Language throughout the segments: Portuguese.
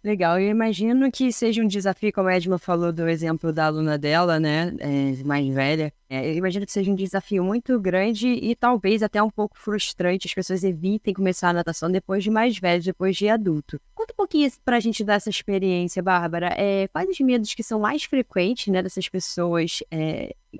Legal, eu imagino que seja um desafio, como a Edma falou do exemplo da aluna dela, né, mais velha. Eu imagino que seja um desafio muito grande e talvez até um pouco frustrante. As pessoas evitem começar a natação depois de mais velho, depois de adulto. Conta um pouquinho pra gente dessa experiência, Bárbara. Quais os medos que são mais frequentes, né, dessas pessoas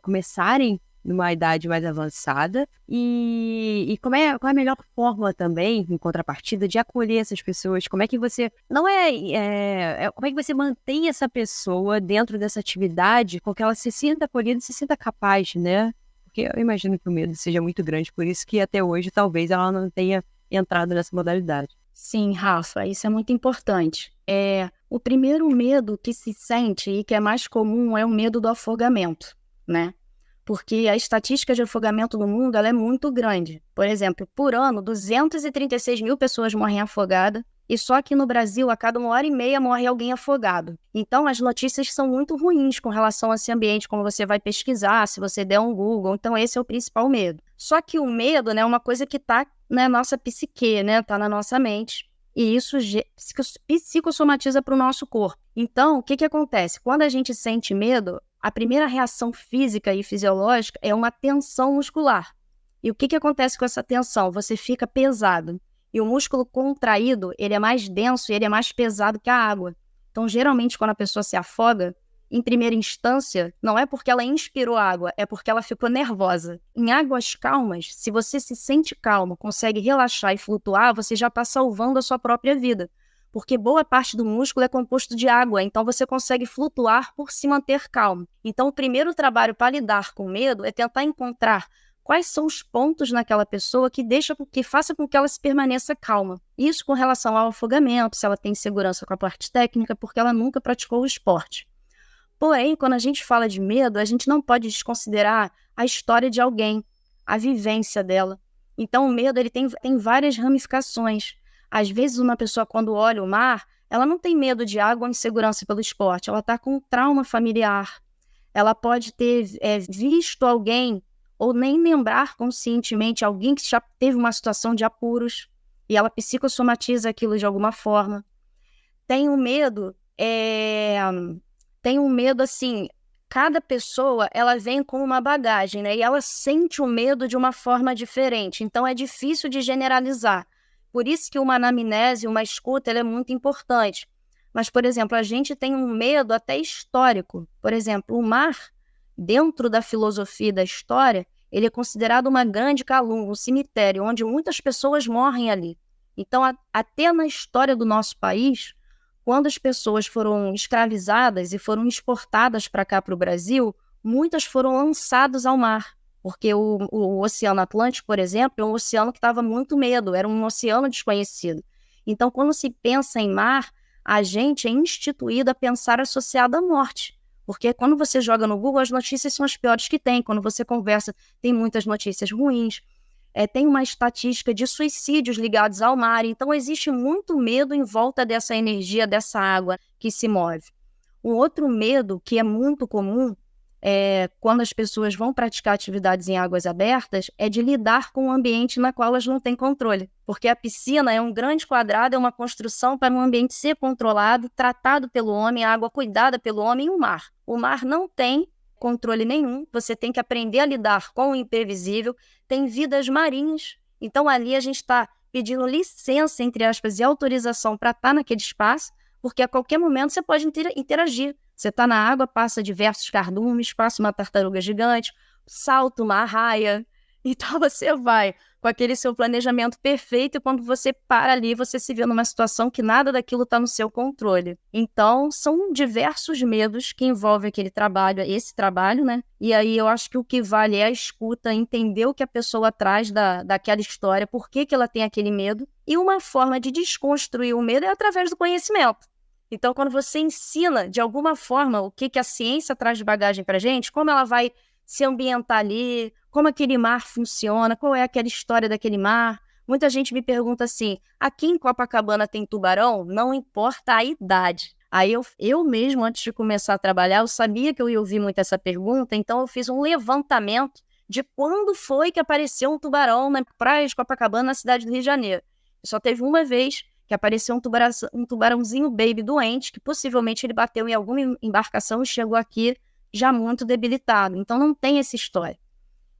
começarem numa idade mais avançada e qual é a melhor forma também, em contrapartida, de acolher essas pessoas? Como é que você não como é que você mantém essa pessoa dentro dessa atividade com que ela se sinta acolhida e se sinta capaz, né? Porque eu imagino que o medo seja muito grande, por isso que até hoje talvez ela não tenha entrado nessa modalidade. Sim, Rafa, isso é muito importante. O primeiro medo que se sente e que é mais comum é o medo do afogamento, né? Porque a estatística de afogamento no mundo ela é muito grande. Por exemplo, por ano, 236 mil pessoas morrem afogadas, e só aqui no Brasil, a cada 1h30 morre alguém afogado. Então, as notícias são muito ruins com relação a esse ambiente, como você vai pesquisar, se você der um Google. Então, esse é o principal medo. Só que o medo, né, é uma coisa que está na nossa psique, né, está na nossa mente. E isso psicossomatiza para o nosso corpo. Então, o que acontece? Quando a gente sente medo, a primeira reação física e fisiológica é uma tensão muscular. E o que acontece com essa tensão? Você fica pesado. E o músculo contraído, ele é mais denso e ele é mais pesado que a água. Então, geralmente, quando a pessoa se afoga, em primeira instância, não é porque ela inspirou água, é porque ela ficou nervosa. Em águas calmas, se você se sente calmo, consegue relaxar e flutuar, você já está salvando a sua própria vida. Porque boa parte do músculo é composto de água, então você consegue flutuar por se manter calmo. Então, o primeiro trabalho para lidar com medo é tentar encontrar quais são os pontos naquela pessoa que faça com que ela se permaneça calma. Isso com relação ao afogamento, se ela tem segurança com a parte técnica, porque ela nunca praticou o esporte. Porém, quando a gente fala de medo, a gente não pode desconsiderar a história de alguém, a vivência dela. Então, o medo ele tem várias ramificações. Às vezes, uma pessoa, quando olha o mar, ela não tem medo de água ou insegurança pelo esporte, ela está com um trauma familiar. Ela pode ter visto alguém, ou nem lembrar conscientemente alguém que já teve uma situação de apuros, e ela psicossomatiza aquilo de alguma forma. Tem um medo, assim, cada pessoa, ela vem com uma bagagem, né? E ela sente o medo de uma forma diferente. Então, é difícil de generalizar. Por isso que uma anamnese, uma escuta, ela é muito importante. Mas, por exemplo, a gente tem um medo até histórico. Por exemplo, o mar, dentro da filosofia da história, ele é considerado uma grande calúnia, um cemitério, onde muitas pessoas morrem ali. Então, até na história do nosso país, quando as pessoas foram escravizadas e foram exportadas para cá, para o Brasil, muitas foram lançadas ao mar, porque o Oceano Atlântico, por exemplo, é um oceano que estava muito medo, era um oceano desconhecido. Então, quando se pensa em mar, a gente é instituído a pensar associado à morte, porque quando você joga no Google, as notícias são as piores que tem, quando você conversa, tem muitas notícias ruins. Tem uma estatística de suicídios ligados ao mar, então existe muito medo em volta dessa energia, dessa água que se move. Um outro medo que é muito comum quando as pessoas vão praticar atividades em águas abertas é de lidar com um ambiente na qual elas não têm controle, porque a piscina é um grande quadrado, é uma construção para um ambiente ser controlado, tratado pelo homem, a água cuidada pelo homem e o mar. O mar não tem controle nenhum, você tem que aprender a lidar com o imprevisível, tem vidas marinhas, então ali a gente está pedindo licença, entre aspas, e autorização para estar naquele espaço, porque a qualquer momento você pode interagir. Você está na água, passa diversos cardumes, passa uma tartaruga gigante, salta uma arraia, então você vai com aquele seu planejamento perfeito e quando você para ali, você se vê numa situação que nada daquilo está no seu controle. Então, são diversos medos que envolvem esse trabalho, né? E aí eu acho que o que vale é a escuta, entender o que a pessoa traz daquela história, por que ela tem aquele medo. E uma forma de desconstruir o medo é através do conhecimento. Então, quando você ensina, de alguma forma, o que a ciência traz de bagagem para a gente, como ela vai se ambientar ali, como aquele mar funciona, qual é aquela história daquele mar. Muita gente me pergunta assim, aqui em Copacabana tem tubarão? Não importa a idade. Aí eu mesmo, antes de começar a trabalhar, eu sabia que eu ia ouvir muito essa pergunta, então eu fiz um levantamento de quando foi que apareceu um tubarão na praia de Copacabana, na cidade do Rio de Janeiro. Só teve uma vez que apareceu um tubarãozinho baby doente, que possivelmente ele bateu em alguma embarcação e chegou aqui já muito debilitado. Então não tem essa história.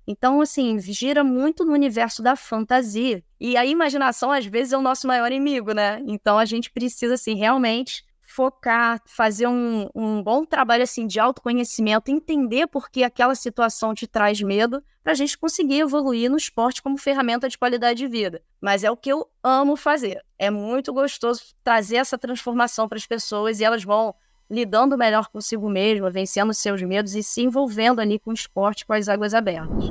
Então, assim, gira muito no universo da fantasia. E a imaginação, às vezes, é o nosso maior inimigo, né? Então a gente precisa, assim, realmente focar, fazer um bom trabalho, assim, de autoconhecimento, entender por que aquela situação te traz medo, para a gente conseguir evoluir no esporte como ferramenta de qualidade de vida. Mas é o que eu amo fazer. É muito gostoso trazer essa transformação para as pessoas e elas vão lidando melhor consigo mesma, vencendo seus medos e se envolvendo ali com o esporte, com as águas abertas.